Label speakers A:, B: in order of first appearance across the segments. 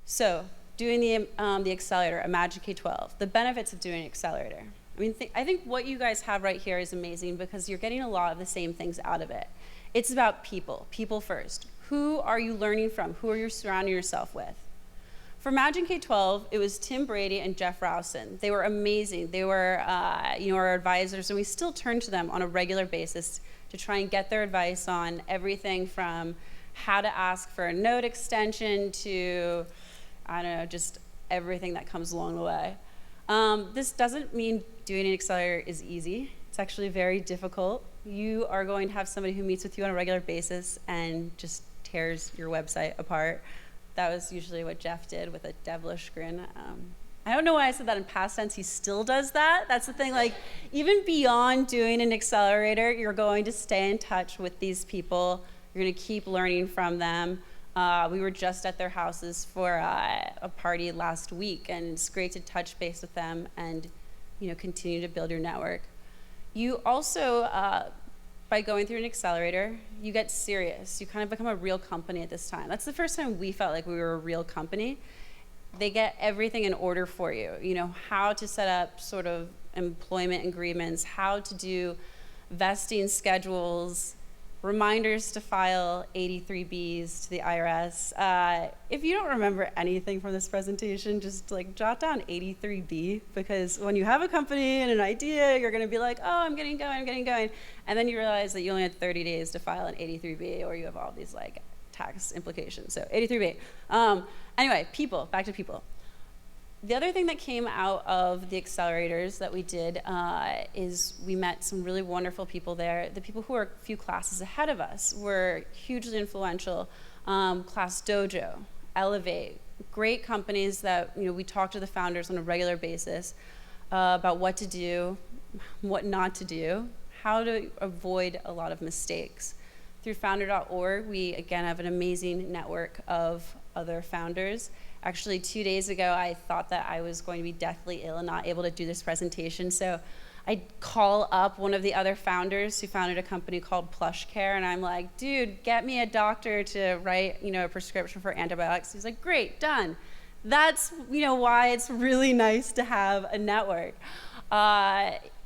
A: So, doing the accelerator, Imagine K-12, the benefits of doing an accelerator. I mean, I think what you guys have right here is amazing because you're getting a lot of the same things out of it. It's about people, people first. Who are you learning from? Who are you surrounding yourself with? For Imagine K-12, it was Tim Brady and Jeff Rowson. They were amazing. They were our advisors, and we still turn to them on a regular basis to try and get their advice on everything from how to ask for a note extension to, I don't know, just everything that comes along the way. This doesn't mean doing an accelerator is easy. It's actually very difficult. You are going to have somebody who meets with you on a regular basis and just tears your website apart. That was usually what Jeff did with a devilish grin. I don't know why I said that in past tense. He still does that. That's the thing. Like, even beyond doing an accelerator, you're going to stay in touch with these people. You're going to keep learning from them. We were just at their houses for a party last week, and it's great to touch base with them and continue to build your network. You also, by going through an accelerator, you get serious. You kind of become a real company at this time. That's the first time we felt like we were a real company. They get everything in order for you. How to set up sort of employment agreements, how to do vesting schedules, reminders to file 83Bs to the IRS. If you don't remember anything from this presentation, just jot down 83B, because when you have a company and an idea, you're gonna be like, oh, I'm getting going. And then you realize that you only had 30 days to file an 83B, or you have all these tax implications. So 83B. Anyway, people, back to people. The other thing that came out of the accelerators that we did is we met some really wonderful people there. The people who are a few classes ahead of us were hugely influential. Class Dojo, Elevate, great companies that we talk to the founders on a regular basis about what to do, what not to do, how to avoid a lot of mistakes. Through founder.org, we again have an amazing network of other founders. Actually, 2 days ago, I thought that I was going to be deathly ill and not able to do this presentation. So I call up one of the other founders who founded a company called PlushCare, and I'm like, dude, get me a doctor to write a prescription for antibiotics. He's like, great, done. That's why it's really nice to have a network.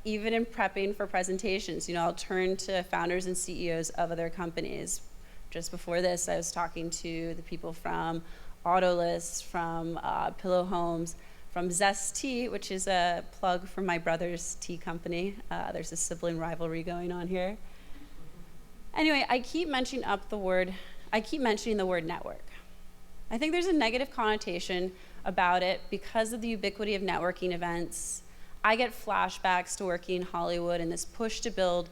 A: Even in prepping for presentations, I'll turn to founders and CEOs of other companies. Just before this, I was talking to the people from Autolist, from Pillow Homes, from Zest Tea, which is a plug for my brother's tea company. There's a sibling rivalry going on here. Anyway, I keep mentioning the word network. I think there's a negative connotation about it because of the ubiquity of networking events. I get flashbacks to working in Hollywood and this push to build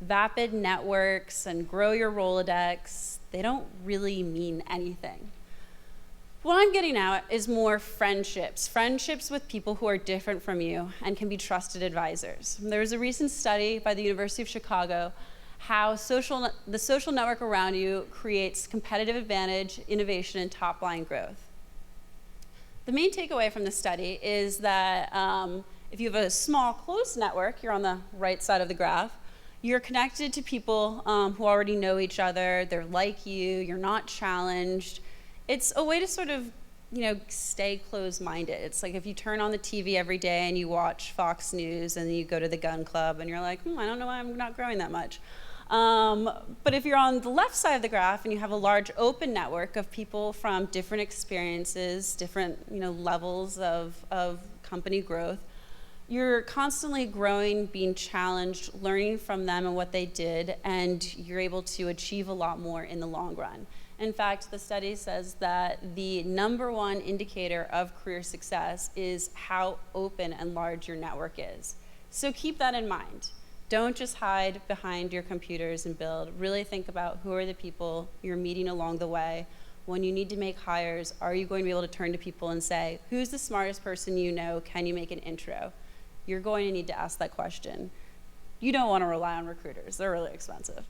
A: vapid networks and grow your Rolodex. They don't really mean anything. What I'm getting at is more friendships with people who are different from you and can be trusted advisors. There was a recent study by the University of Chicago how the social network around you creates competitive advantage, innovation, and top-line growth. The main takeaway from the study is that if you have a small, close network, you're on the right side of the graph, you're connected to people who already know each other, they're like you, you're not challenged. It's a way to sort of, stay closed-minded. It's like if you turn on the TV every day and you watch Fox News and then you go to the gun club and you're like, I don't know why I'm not growing that much. But if you're on the left side of the graph and you have a large open network of people from different experiences, different levels of company growth, you're constantly growing, being challenged, learning from them and what they did, and you're able to achieve a lot more in the long run. In fact, the study says that the #1 indicator of career success is how open and large your network is. So keep that in mind. Don't just hide behind your computers and build. Really think about who are the people you're meeting along the way. When you need to make hires, are you going to be able to turn to people and say, who's the smartest person you know? Can you make an intro? You're going to need to ask that question. You don't want to rely on recruiters. They're really expensive.